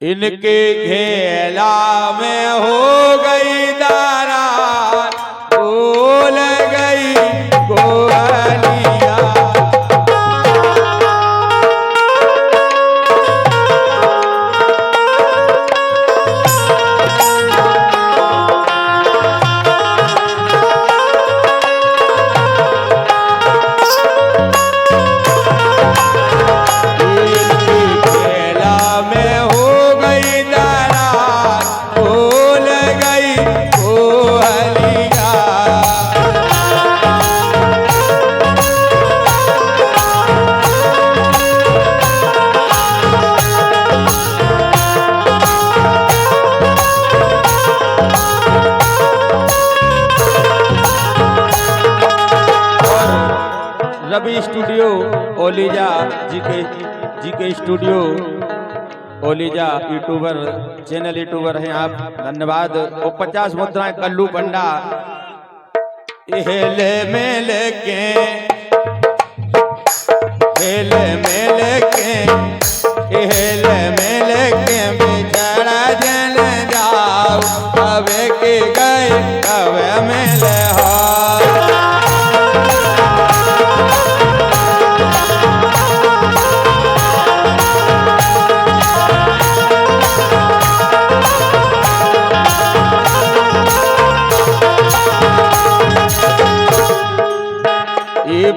इनके घेला में हो गई दारा, बोल गई गोहलिया। रवि स्टूडियो ओलीजा जी के स्टूडियो ओलीजा यूट्यूबर चैनल यूट्यूबर हैं आप, धन्यवाद। वो 50 मुद्राएं कल्लू पंडा हेले मेले के हेले मेले के हेले मेले के बिछड़ा जन जाओ, कवे के गए कवे मेले हो।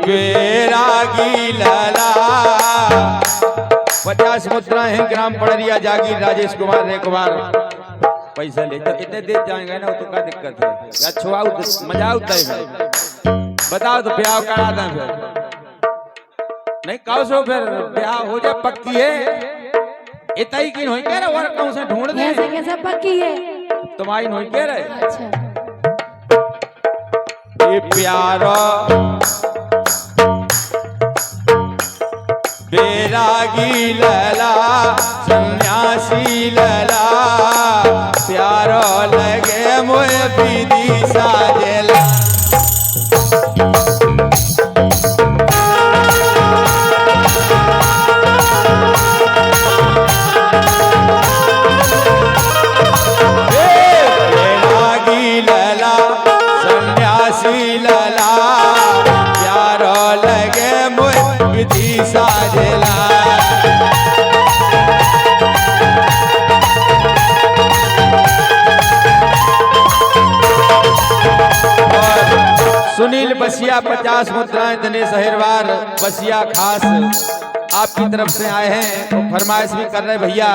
बैरागी लाला 50 मुद्राएं हैं, ग्राम पड़रिया जागीर राजेश कुमार रे कुमार। पैसा ले तो इतने दे जाएंगे ना, तो क्या दिक्कत है या छुआऊ मजा आता है। बताओ तो ब्याह करा दें फिर, नहीं कहो सो फिर ब्याह हो जाए पक्की है। इतना ही की नहीं कह रहे और कहूं से ढूंढ दे कैसे पक्की है तुम्हारी नहीं कह रहे। अच्छा ये प्यारा बैरागी लला सन्यासी लला, प्यारो लगे मोए विधि साजेला। बैरागी लला सन्यासी लला, प्यारो लगे मोए विधि साजेला। सुनील बसिया 50 मुद्राएं, दिनेश अहिरवार बसिया खास आपकी तरफ से आए हैं। तो फरमाइश भी कर रहे भैया,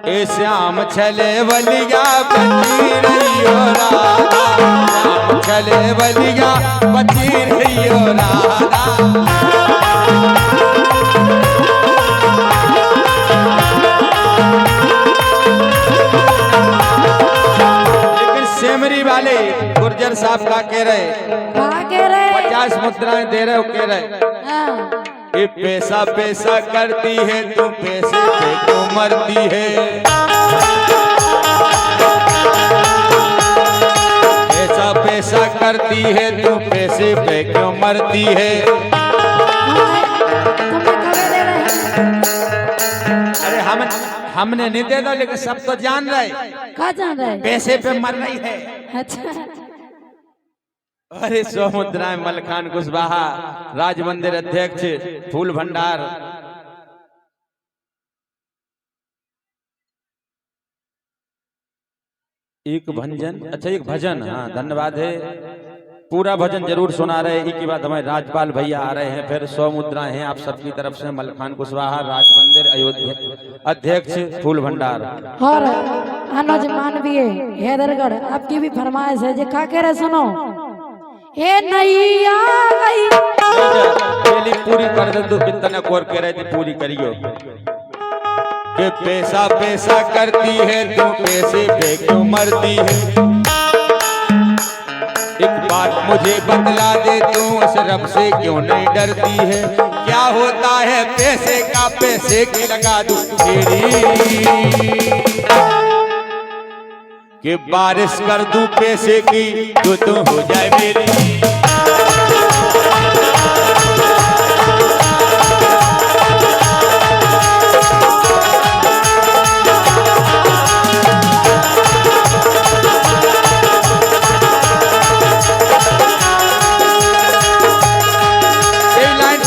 ए श्याम छले बलिया बची रहियो राधा, श्याम छले बलिया बची रहियो राधा। लेकिन सेमरी वाले गुर्जर साहब का कह रहे 50 मुद्राएं दे रहे हो, कह रहे ये पैसा पैसा करती है तू, पैसे पे क्यों मरती है। पैसा पैसा करती है तू, पैसे पे क्यों मरती है। अरे हमने नहीं दे दो, लेकिन सब तो जान रहे पैसे पे मर रही है। अच्छा अरे 100 मुद्राएं मलखान कुशवाहा राज मंदिर अध्यक्ष फूल भंडार। एक भंजन, अच्छा एक भजन, हाँ धन्यवाद है। पूरा भजन जरूर सुना रहे। एक के बाद हमारे राजपाल भैया आ रहे हैं। फिर 100 मुद्राएं हैं आप सबकी तरफ से मलखान कुशवाहा राज मंदिर अयोध्या अध्यक्ष फूल भंडार। और अनुज मानवीय हैदरगढ़ आपकी भी फरमाइश है, जो का कह रहे सुनो। ए नैया गई पूरी कर दे, तो कितना कोर कह रहे थे पूरी करियो। कि पैसा पैसा करती है तू, पैसे पे क्यों मरती है। एक बात मुझे बतला दे तू, उस रब से क्यों नहीं डरती है। क्या होता है पैसे का, पैसे की लगा दूं तेरी। कि बारिश कर दूं पैसे की, तो तू हो जाए मेरी।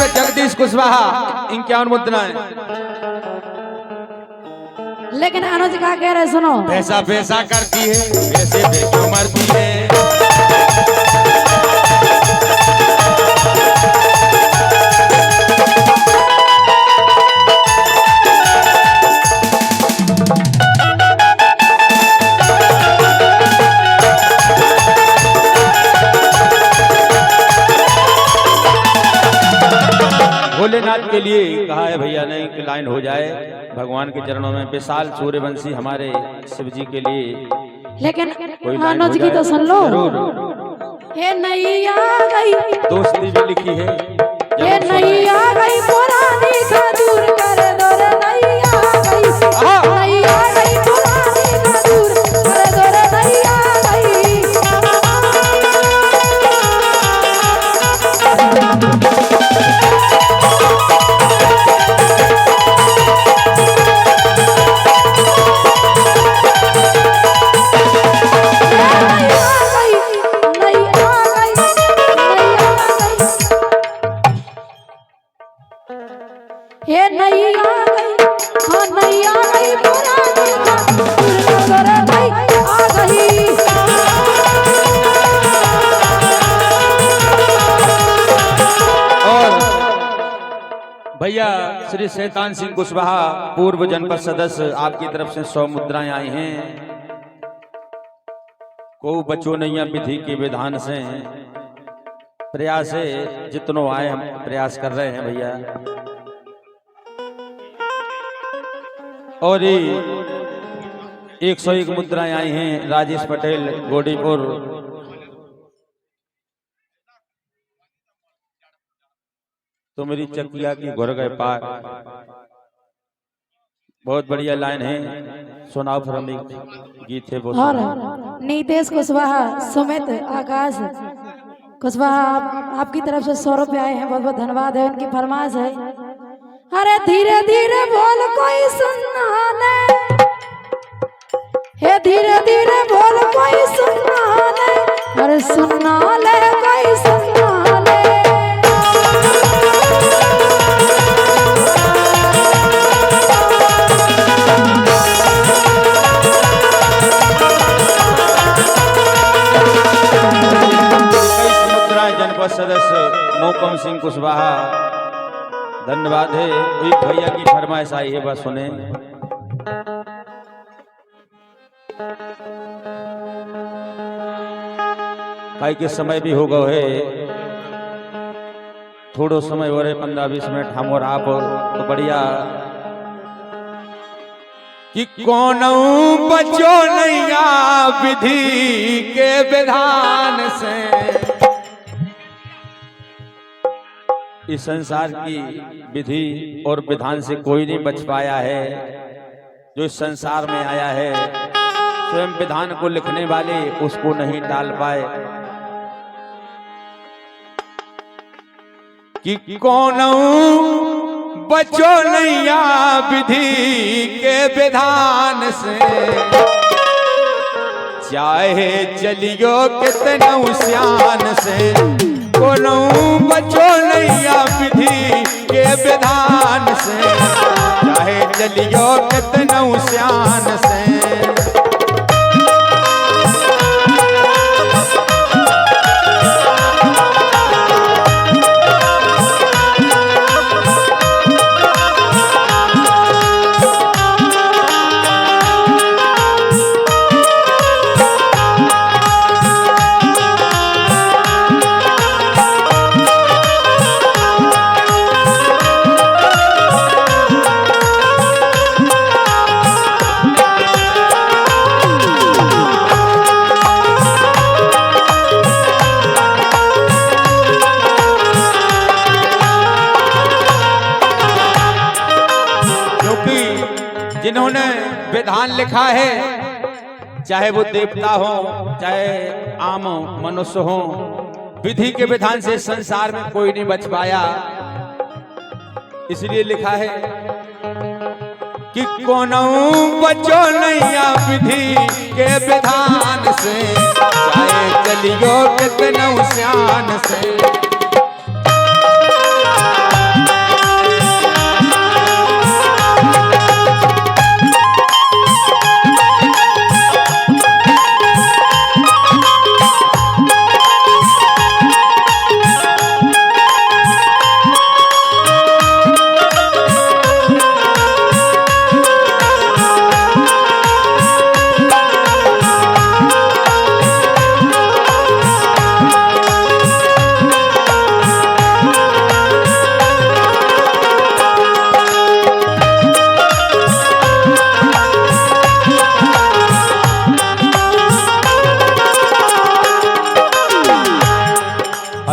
पे जगदीश कुशवाहा 51 मुद्राएं। लेकिन अनुज का कह रहे सुनो, पैसा पैसा करती है वैसे बेचो मरती है। भोलेनाथ के लिए कहा है भैया ने कि लाइन हो जाए भगवान के चरणों में। विशाल सूर्यवंशी हमारे शिव जी के लिए, लेकिन कोई लाइन अनुज हो की तो जाए। सुन लो। जरूर ये नैया गई, दोस्ती भी लिखी है। ये नैया गई पुरानी का दूर कर दो रे नैया गई, नैया गई पुरानी का दूर कर दो रे नैया गई। ये नैया गई, हाँ नैया गई पुरानी का दूर कर दो रे नैया गई। और भैया श्री शैतान सिंह कुशवाहा पूर्व जनपद सदस्य, आपकी तरफ से 100 मुद्राएं आई हैं। को बचो नैया विधि के विधान से प्रयास है, जितनो आए हम प्रयास कर रहे हैं भैया। और 101 मुद्राएं आई हैं राजेश पटेल गोडीपुर। तो मेरी चकिया की घुर गए पार, बहुत बढ़िया लाइन है। सुनाओ फिर हम गीत है वो। और नीतेश कुशवाहा, सुमित आकाश कुशवाहा, आपकी तरफ से 100 रुपए आए हैं, बहुत बहुत धन्यवाद है। उनकी फरमाइश है, अरे धीरे धीरे बोल कोई सुनना ले, हे धीरे धीरे बोल कोई सुनना ले, अरे सुनना ले कोई सुनना ले। जनपद सदस्य मोकम सिंह कुशवाहा, धन्यवाद है। एक भैया की फरमाइश आई है, बस सुने। काई के समय भी हो गए है, थोड़ो समय हो रहे 15-20 मिनट हम और आप, तो बढ़िया कि कौन बचो नैया विधि के विधान से। इस संसार की विधि और विधान से कोई नहीं बच पाया है। जो इस संसार में आया है स्वयं विधान को लिखने वाले उसको नहीं टाल पाए। कि कौन बचो नैया विधि के विधान से, चाहे चलियो कितना श्यान से। कोनो बचो नैया विधि के विधान से, चाहे चलियो कितना श्यान से। जिन्होंने विधान लिखा है, चाहे वो देवता हो चाहे आम मनुष्य हो, विधि के विधान से संसार में कोई नहीं बच पाया। इसलिए लिखा है कि कौन बचो नैया विधि के विधान से, चाहे चलियो कितना श्यान से।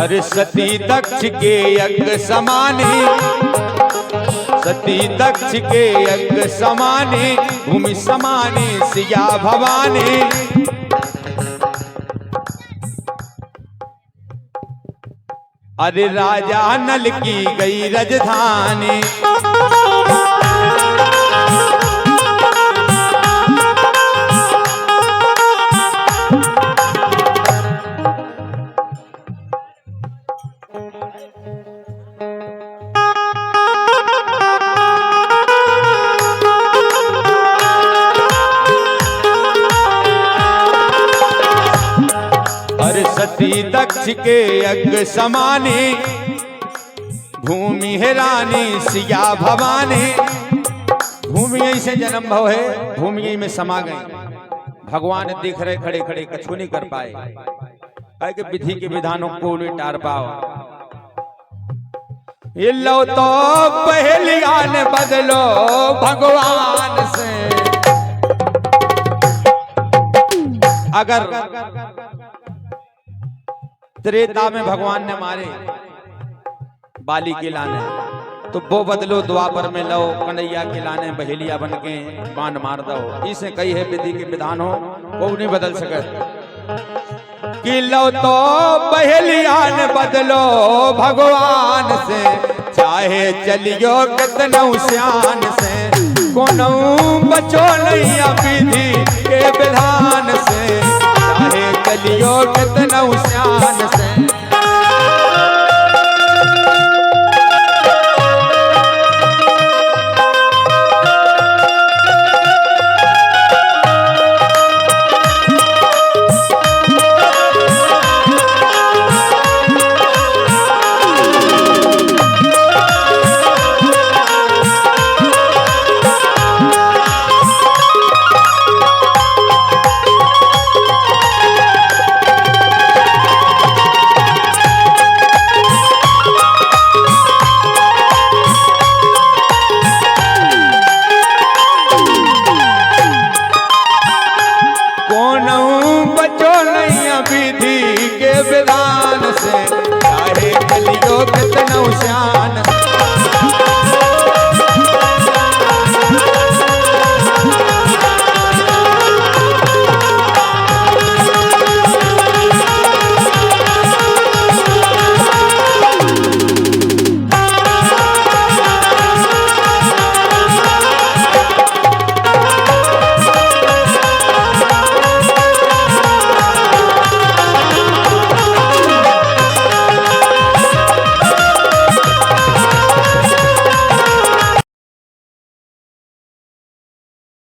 अरे सती दक्ष के यज्ञ समाने, सती दक्ष के यज्ञ समाने, भूमि समाने सिया भवानी। अरे राजा नल की गई राजधानी, सती दक्ष के यज्ञ समाने, भूमि है रानी सिया भवानी। भूमि यही से जन्म भव है, भूमि यही में समा गए। भगवान दिख रहे खड़े खड़े, कछु नहीं कर पाए, है कि विधि के विधानों को नहीं टार पाओ। ये लो तो पहलियान बदलो भगवान से। अगर त्रेता में भगवान ने मारे बाली के लाने, तो वो बदलो द्वापर में लो कन्हैया के लाने बहेलिया बन के बाण मार दो। इसे कही है विधि के विधान हो, वो नहीं बदल सके। कि लो तो बहेलियान बदलो भगवान से, चाहे चलियो कितनौ श्यान से, कोनो बचो नहीं विधि के विधान से, चाहे चलियो कितनौ श्यान से।